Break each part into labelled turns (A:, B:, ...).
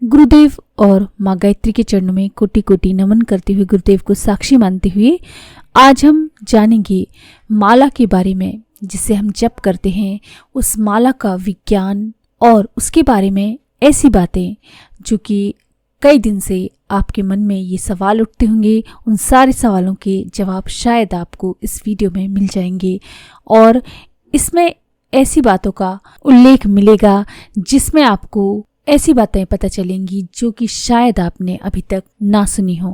A: गुरुदेव और माँ गायत्री के चरणों में कोटि कोटि नमन करते हुए, गुरुदेव को साक्षी मानते हुए आज हम जानेंगे माला के बारे में, जिसे हम जप करते हैं, उस माला का विज्ञान और उसके बारे में ऐसी बातें जो कि कई दिन से आपके मन में ये सवाल उठते होंगे। उन सारे सवालों के जवाब शायद आपको इस वीडियो में मिल जाएंगे और इसमें ऐसी बातों का उल्लेख मिलेगा जिसमें आपको ऐसी बातें पता चलेंगी जो कि शायद आपने अभी तक ना सुनी हो।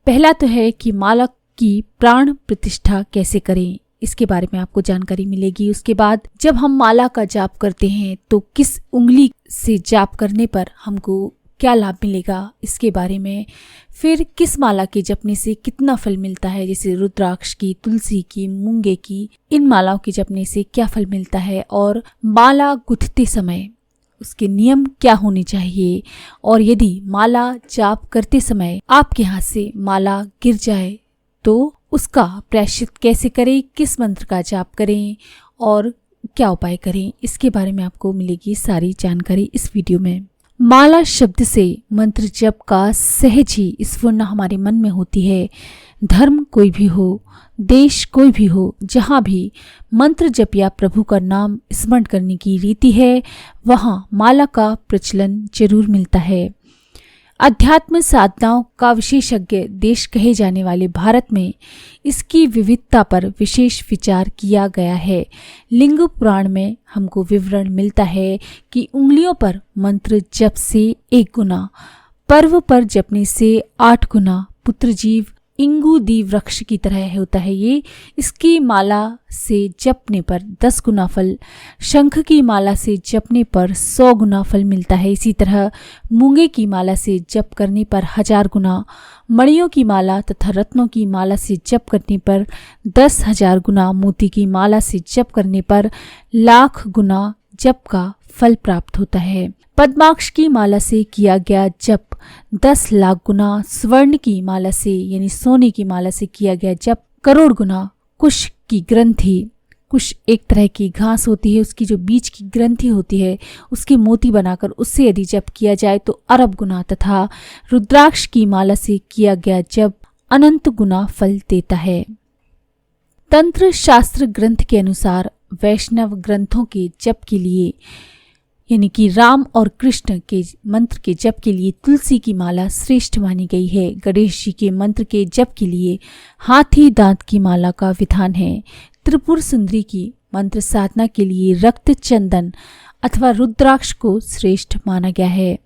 A: पहला तो है कि माला की प्राण प्रतिष्ठा कैसे करें, इसके बारे में आपको जानकारी मिलेगी। उसके बाद जब हम माला का जाप करते हैं तो किस उंगली से जाप करने पर हमको क्या लाभ मिलेगा, इसके बारे में। फिर किस माला के जपने से कितना फल मिलता है, जैसे रुद्राक्ष की, तुलसी की, मूंगे की, इन मालाओं के जपने से क्या फल मिलता है, और माला गुथते समय उसके नियम क्या होने चाहिए, और यदि माला जाप करते समय आपके हाथ से माला गिर जाए तो उसका प्रायश्चित कैसे करें, किस मंत्र का जाप करें और क्या उपाय करें, इसके बारे में आपको मिलेगी सारी जानकारी इस वीडियो में। माला शब्द से मंत्र जप का सहज ही स्फुरना हमारे मन में होती है। धर्म कोई भी हो, देश कोई भी हो, जहाँ भी मंत्र जप या प्रभु का नाम स्मरण करने की रीति है, वहाँ माला का प्रचलन जरूर मिलता है। अध्यात्म साधनाओं का विशेषज्ञ देश कहे जाने वाले भारत में इसकी विविधता पर विशेष विचार किया गया है। लिंग पुराण में हमको विवरण मिलता है कि उंगलियों पर मंत्र जप से 1 गुना, पर्व पर जपने से 8 गुना, पुत्र जीव इंगुदी वृक्ष की तरह होता है ये, इसकी माला से जपने पर 10 गुना फल, शंख की माला से जपने पर 100 गुना फल मिलता है। इसी तरह मूंगे की माला से जप करने पर 1000 गुना, मणियों की माला तथा रत्नों की माला से जप करने पर 10,000 गुना, मोती की माला से जप करने पर 1,00,000 गुना जप का फल प्राप्त होता है। पद्माक्ष की माला से किया गया जप 10 लाख गुना, स्वर्ण की माला से यानी सोने की माला से किया गया जप करोड़ गुना, कुश की ग्रंथि, कुश एक तरह की घास होती है, उसकी जो बीच की ग्रंथि होती है उसके मोती बनाकर उससे यदि जप किया जाए तो अरब गुना, तथा रुद्राक्ष की माला से किया गया जप अनंत गुना फल देता है। तंत्र शास्त्र ग्रंथ के अनुसार वैष्णव ग्रंथों के जप के लिए यानी कि राम और कृष्ण के मंत्र के जप के लिए तुलसी की माला श्रेष्ठ मानी गई है। गणेश जी के मंत्र के जप के लिए हाथी दांत की माला का विधान है। त्रिपुर सुंदरी की मंत्र साधना के लिए रक्त चंदन अथवा रुद्राक्ष को श्रेष्ठ माना गया है।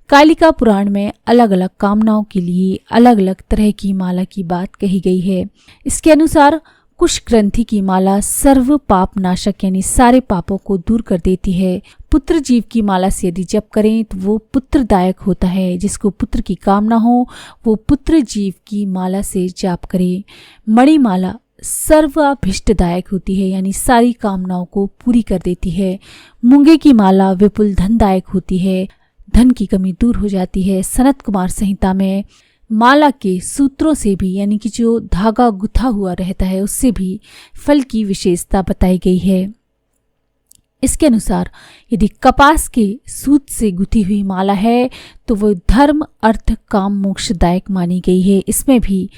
A: कालिका पुराण में अलग अलग कामनाओं के लिए अलग अलग तरह की माला की बात कही गई है। इसके अनुसार कुश ग्रंथि की माला सर्व पाप नाशक यानी सारे पापों को दूर कर देती है। पुत्र जीव की माला से यदि जप करें तो वो पुत्रदायक होता है। जिसको पुत्र की कामना हो वो पुत्र जीव की माला से जाप करे। मणि माला सर्वाभीष्टदायक होती है यानी सारी कामनाओं को पूरी कर देती है। मूंगे की माला विपुल धनदायक होती है, धन की कमी दूर हो जाती है। सनत कुमार संहिता में माला के सूत्रों से भी यानी कि जो धागा गुथा हुआ रहता है उससे भी फल की विशेषता बताई गई है। इसके अनुसार यदि कपास के सूत से गुथी हुई माला है तो वो धर्म अर्थ काम मोक्षदायक मानी गई है। इसमें भी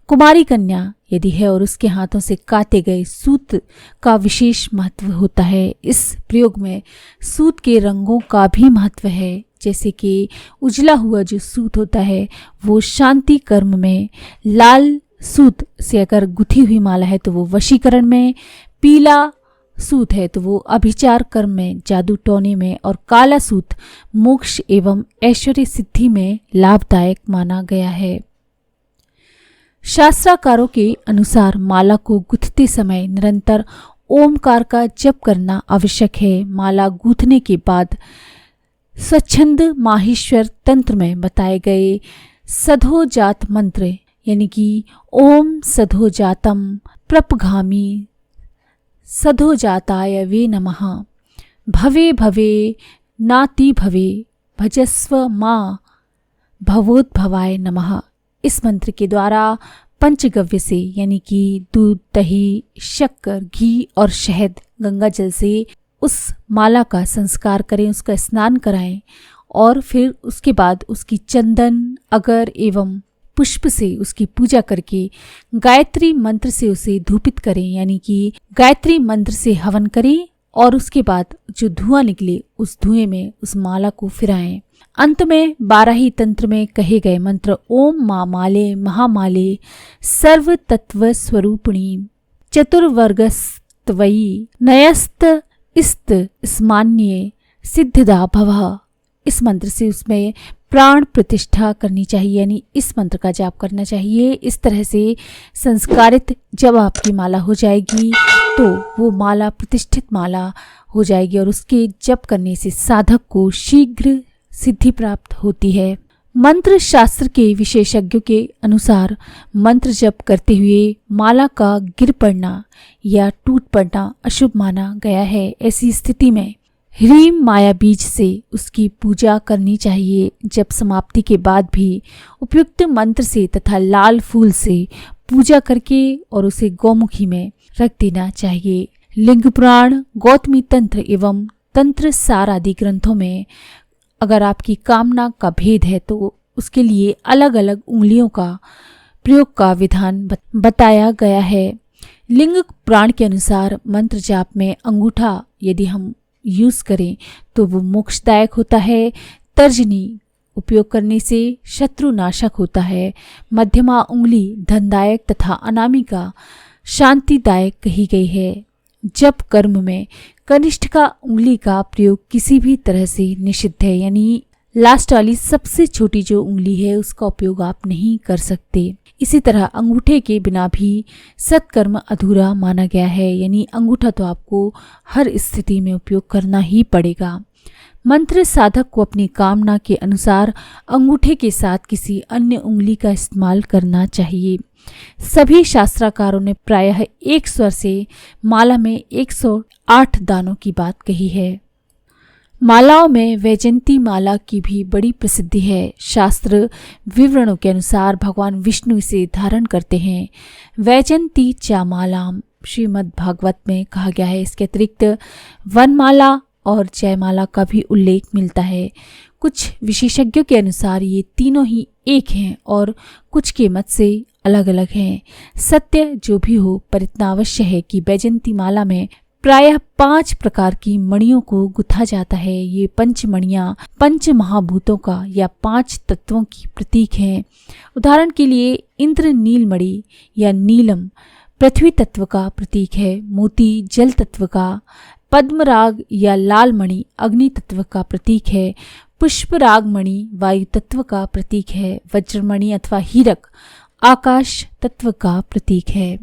A: कुमारी कन्या यदि है और उसके हाथों से काटे गए सूत का विशेष महत्व होता है। इस प्रयोग में सूत के रंगों का भी महत्व है, जैसे कि उजला हुआ जो सूत होता है वो शांति कर्म में, लाल सूत से अगर गुथी हुई माला है तो वो वशीकरण में, पीला सूत है तो वो अभिचार कर्म में, जादू टोने में, और काला सूत मोक्ष एवं ऐश्वर्य सिद्धि में लाभदायक माना गया है। शास्त्राकारों के अनुसार माला को गुथते समय निरंतर ओमकार का जप करना आवश्यक है। माला गूंथने के बाद स्वच्छंद माहेश्वर तंत्र में बताए गए सधोजात मंत्र यानी कि ओम सधोजातम प्रपघामी सधोजाताय वे नमः, भवे भवे नाति भवे, भजस्व माँ भवोद्भवाय नमः, इस मंत्र के द्वारा पंचगव्य से यानी कि दूध, दही, शक्कर, घी और शहद गंगा जल से उस माला का संस्कार करें, उसका स्नान कराएं और फिर उसके बाद उसकी चंदन, अगर एवं पुष्प से उसकी पूजा करके गायत्री मंत्र से उसे धूपित करें, यानी कि गायत्री मंत्र से हवन करें और उसके बाद जो धुआं निकले उस धुएं में उस माला को फिराएं। अंत में 12 ही तंत्र में कहे गए मंत्र ओम मां माले महामाले सर्व तत्व स्वरूपिणी चतुर्वर्गस्त्वयि नयस्त इस्त स्मान्ये सिद्धिदा भवः। इस मंत्र से उसमें प्राण प्रतिष्ठा करनी चाहिए, यानी इस मंत्र का जाप करना चाहिए। इस तरह से संस्कारित जब आपकी माला हो जाएगी तो वो माला प्रतिष्ठित माला हो जाएगी और उसके जप करने से साधक को शीघ्र सिद्धि प्राप्त होती है। मंत्र शास्त्र के विशेषज्ञों के अनुसार मंत्र जप करते हुए माला का गिर पड़ना या टूट पड़ना अशुभ माना गया है। ऐसी स्थिति में ह्रीम माया बीज से उसकी पूजा करनी चाहिए। जब समाप्ति के बाद भी उपयुक्त मंत्र से तथा लाल फूल से पूजा करके और उसे गौमुखी में रख देना चाहिए। लिंग पुराण, गौतमी तंत्र एवं तंत्र सार आदि ग्रंथों में अगर आपकी कामना का भेद है तो उसके लिए अलग अलग उंगलियों का प्रयोग का विधान बताया गया है। लिंग पुराण के अनुसार मंत्र जाप में अंगूठा यदि हम यूज करें तो वो मोक्षदायक होता है। तर्जनी उपयोग करने से शत्रु नाशक होता है। मध्यमा उंगली धनदायक तथा अनामिका शांतिदायक कही गई है। जप कर्म में कनिष्ठिका उंगली का प्रयोग किसी भी तरह से निषिद्ध है, यानी लास्ट वाली सबसे छोटी जो उंगली है उसका उपयोग आप नहीं कर सकते। इसी तरह अंगूठे के बिना भी सत्कर्म अधूरा माना गया है, यानी अंगूठा तो आपको हर स्थिति में उपयोग करना ही पड़ेगा। मंत्र साधक को अपनी कामना के अनुसार अंगूठे के साथ किसी अन्य उंगली का इस्तेमाल करना चाहिए। सभी शास्त्रकारों ने प्रायः एक स्वर से माला में 108 दानों की बात कही है। मालाओं में वैजयंती माला की भी बड़ी प्रसिद्धि है। शास्त्र विवरणों के अनुसार भगवान विष्णु इसे धारण करते हैं। वैजयंती चा मालाम श्रीमद् भागवत में कहा गया है। इसके अतिरिक्त वनमाला और जयमाला का भी उल्लेख मिलता है। कुछ विशेषज्ञों के अनुसार ये तीनों ही एक हैं और कुछ के मत से अलग अलग हैं। सत्य जो भी हो, पर इतना अवश्य है कि वैजयंती माला में प्रायः 5 प्रकार की मणियों को गुथा जाता है। ये पंचमणियां पंच महाभूतों का या 5 तत्वों की प्रतीक हैं। उदाहरण के लिए इंद्र नील मणि या नीलम पृथ्वी तत्व का प्रतीक है। मोती जल तत्व का, पद्मराग या लाल मणि अग्नि तत्व का प्रतीक है। पुष्पराग मणि वायु तत्व का प्रतीक है। वज्रमणि अथवा हीरक आकाश तत्व का प्रतीक है।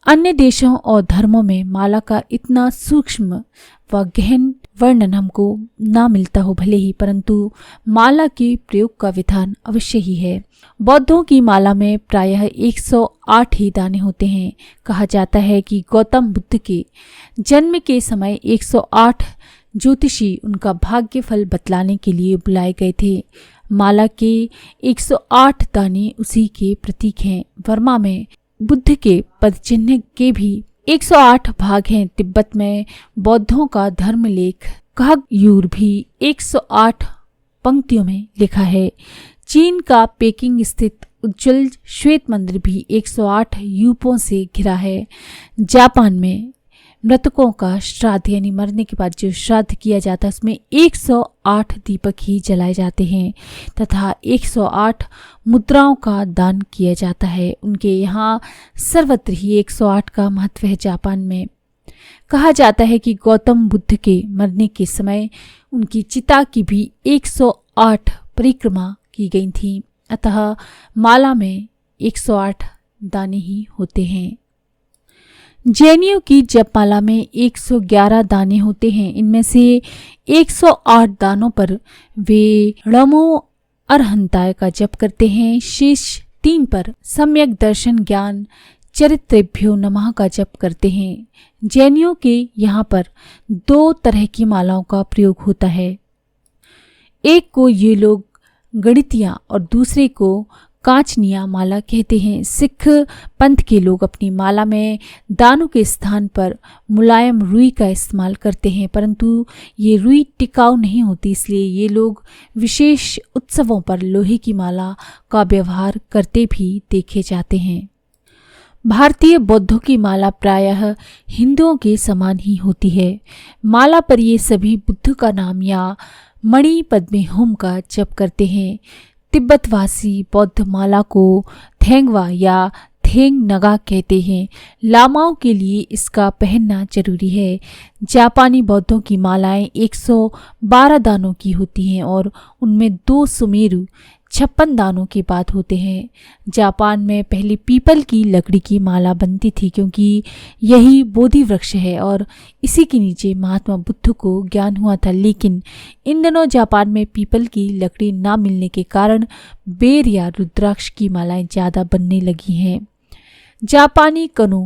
A: अन्य देशों और धर्मों में माला का इतना सूक्ष्म व गहन वर्णन हमको ना मिलता हो भले ही, परंतु माला के प्रयोग का विधान अवश्य ही है। बौद्धों की माला में प्रायः 108 ही दाने होते हैं। कहा जाता है कि गौतम बुद्ध के जन्म के समय 108 ज्योतिषी उनका भाग्य फल बतलाने के लिए बुलाए गए थे। माला के 108 दाने उसी के प्रतीक हैं। वर्मा में बुद्ध के पद चिन्ह के भी 108 भाग हैं। तिब्बत में बौद्धों का धर्म लेख कहग्यूर भी 108 पंक्तियों में लिखा है। चीन का पेकिंग स्थित उज्जवल श्वेत मंदिर भी 108 यूपों से घिरा है। जापान में मृतकों का श्राद्ध यानी मरने के बाद जो श्राद्ध किया जाता है उसमें 108 दीपक ही जलाए जाते हैं तथा 108 मुद्राओं का दान किया जाता है। उनके यहाँ सर्वत्र ही 108 का महत्व है। जापान में कहा जाता है कि गौतम बुद्ध के मरने के समय उनकी चिता की भी 108 परिक्रमा की गई थी। अतः माला में 108 दाने ही होते हैं। जैनियों की जपमाला में 111 दाने होते हैं। इनमें से 108 दानों पर वे णमो अरहंताय का जप करते हैं। शेष 3 पर सम्यक दर्शन ज्ञान चरित्रेभ्यो नमः का जप करते हैं। जैनियों के यहाँ पर 2 तरह की मालाओं का प्रयोग होता है। एक को ये लोग गणितियाँ और दूसरे को कांचनिया माला कहते हैं। सिख पंथ के लोग अपनी माला में दानों के स्थान पर मुलायम रुई का इस्तेमाल करते हैं, परंतु ये रुई टिकाऊ नहीं होती, इसलिए ये लोग विशेष उत्सवों पर लोहे की माला का व्यवहार करते भी देखे जाते हैं। भारतीय बौद्धों की माला प्रायः हिंदुओं के समान ही होती है। माला पर ये सभी बुद्ध का नाम या मणि पद्मे हुम का जप करते हैं। तिब्बतवासी बौद्ध माला को थेंगवा या थेंग नगा कहते हैं। लामाओं के लिए इसका पहनना जरूरी है। जापानी बौद्धों की मालाएं 112 दानों की होती हैं और उनमें 2 सुमेरु 56 दानों के बाद होते हैं। जापान में पहले पीपल की लकड़ी की माला बनती थी, क्योंकि यही बोधि वृक्ष है और इसी के नीचे महात्मा बुद्ध को ज्ञान हुआ था। लेकिन इन दिनों जापान में पीपल की लकड़ी ना मिलने के कारण बेर या रुद्राक्ष की मालाएं ज़्यादा बनने लगी हैं। जापानी कनो,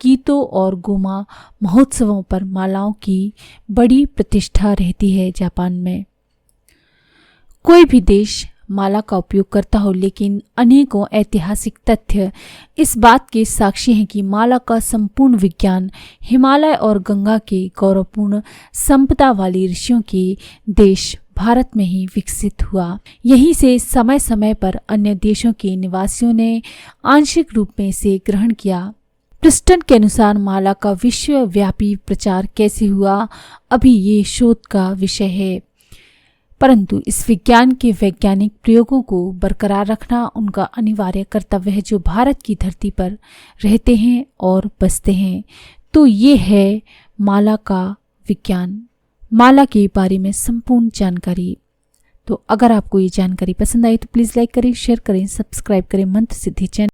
A: कीतो और गोमा महोत्सवों पर मालाओं की बड़ी प्रतिष्ठा रहती है। जापान में कोई भी देश माला का उपयोग करता हो, लेकिन अनेकों ऐतिहासिक तथ्य इस बात के साक्षी हैं कि माला का संपूर्ण विज्ञान हिमालय और गंगा के गौरवपूर्ण संपदा वाले ऋषियों के देश भारत में ही विकसित हुआ। यहीं से समय समय पर अन्य देशों के निवासियों ने आंशिक रूप में इसे ग्रहण किया। प्रिस्टन के अनुसार माला का विश्वव्यापी प्रचार कैसे हुआ, अभी ये शोध का विषय है, परंतु इस विज्ञान के वैज्ञानिक प्रयोगों को बरकरार रखना उनका अनिवार्य कर्तव्य है, जो भारत की धरती पर रहते हैं और बसते हैं। तो ये है माला का विज्ञान, माला के बारे में संपूर्ण जानकारी। तो अगर आपको ये जानकारी पसंद आई तो प्लीज़ लाइक करें, शेयर करें, सब्सक्राइब करें मंत्र सिद्धि चैनल।